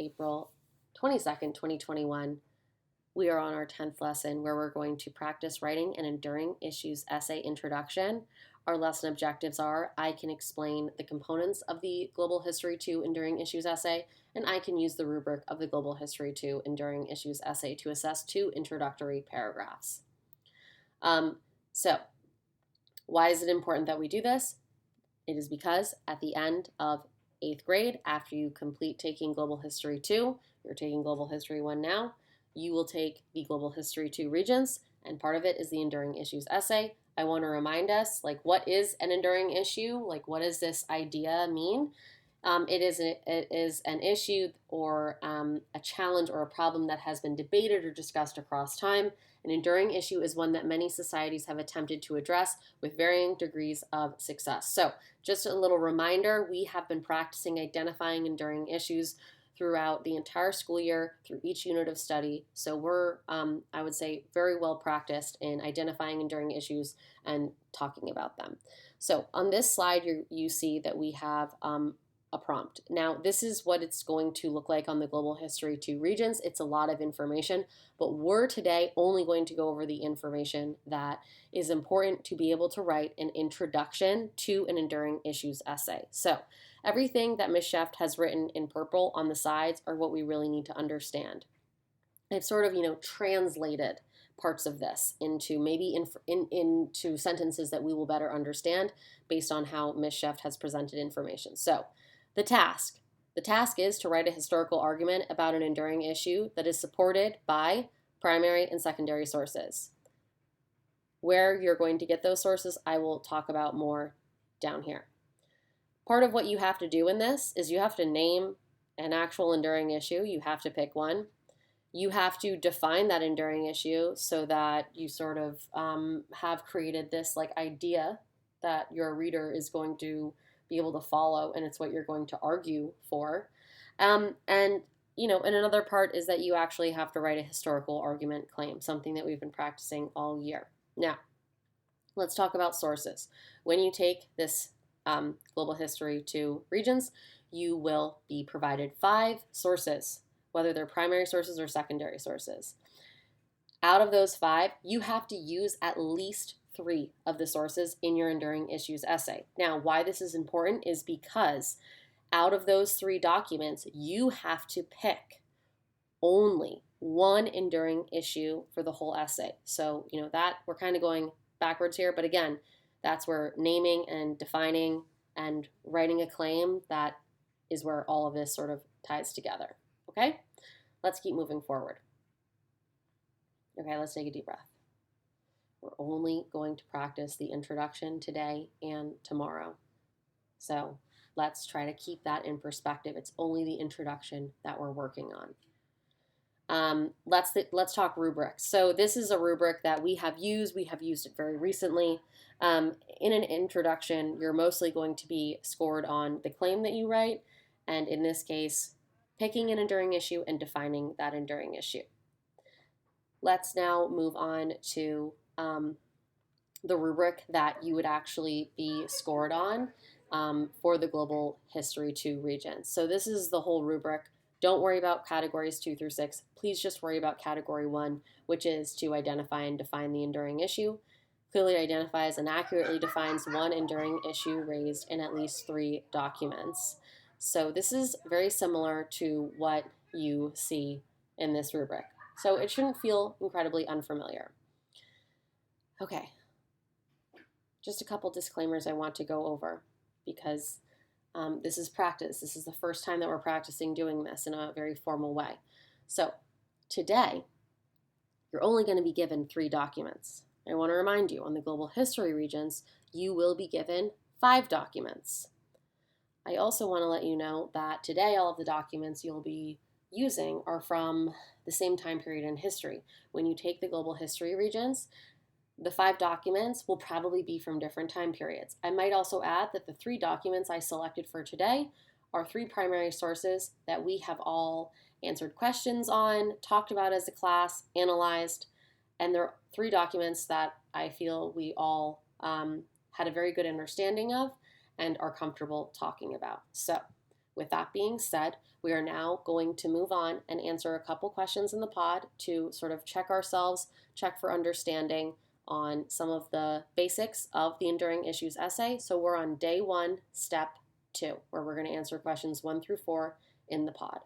April 22nd, 2021. We are on our 10th lesson where we're going to practice writing an Enduring Issues essay introduction. Our lesson objectives are: I can explain the components of the Global History 2 Enduring Issues essay, and I can use the rubric of the Global History 2 Enduring Issues essay to assess 2 introductory paragraphs. So, why is it important that we do this? It is because at the end of 8th grade, after you complete taking Global History 2, you're taking Global History 1 now, you will take the Global History 2 Regents, and part of it is the Enduring Issues essay. I want to remind us, what is an enduring issue? What does this idea mean? It is an issue or a challenge or a problem that has been debated or discussed across time. An enduring issue is one that many societies have attempted to address with varying degrees of success. So, just a little reminder, we have been practicing identifying enduring issues throughout the entire school year, through each unit of study. So we're, I would say, very well practiced in identifying enduring issues and talking about them. So on this slide, you see that we have a prompt. Now, this is what it's going to look like on the Global History 2 Regents. It's a lot of information, but we're today only going to go over the information that is important to be able to write an introduction to an enduring issues essay. So everything that Ms. Sheft has written in purple on the sides are what we really need to understand. I've sort of, translated parts of this into maybe into sentences that we will better understand based on how Ms. Sheft has presented information. So, the task is to write a historical argument about an enduring issue that is supported by primary and secondary sources. Where you're going to get those sources, I will talk about more down here. Part of what you have to do in this is you have to name an actual enduring issue. You have to pick one. You have to define that enduring issue so that you sort of have created this idea that your reader is going to be able to follow, and it's what you're going to argue for. And another part is that you actually have to write a historical argument claim, something that we've been practicing all year. Now, let's talk about sources. When you take this Global History 2 Regents, you will be provided 5 sources, whether they're primary sources or secondary sources. Out of those 5, you have to use at least 3 of the sources in your enduring issues essay. Now, why this is important is because out of those 3 documents, you have to pick only one enduring issue for the whole essay. So, that we're kind of going backwards here, but again, that's where naming and defining and writing a claim, that is where all of this sort of ties together. Okay? Let's keep moving forward. Okay, let's take a deep breath. We're only going to practice the introduction today and tomorrow. So let's try to keep that in perspective. It's only the introduction that we're working on. Let's talk rubrics. So this is a rubric that we have used. We have used it very recently. In an introduction, you're mostly going to be scored on the claim that you write, and in this case, picking an enduring issue and defining that enduring issue. Let's now move on to the rubric that you would actually be scored on for the Global History 2 Regents. So this is the whole rubric. Don't worry about categories 2 through 6. Please just worry about category 1, which is to identify and define the enduring issue. Clearly identifies and accurately defines one enduring issue raised in at least 3 documents. So this is very similar to what you see in this rubric. So it shouldn't feel incredibly unfamiliar. Okay, just a couple disclaimers I want to go over because this is practice. This is the first time that we're practicing doing this in a very formal way. So today, you're only going to be given 3 documents. I want to remind you, on the Global History Regents, you will be given 5 documents. I also want to let you know that today all of the documents you'll be using are from the same time period in history. When you take the Global History Regents, the 5 documents will probably be from different time periods. I might also add that the 3 documents I selected for today are 3 primary sources that we have all answered questions on, talked about as a class, analyzed, and they're 3 documents that I feel we all had a very good understanding of and are comfortable talking about. So With that being said, we are now going to move on and answer a couple questions in the pod to sort of check ourselves, check for understanding on some of the basics of the Enduring Issues essay. So we're on day 1, step 2, where we're going to answer questions 1 through 4 in the pod.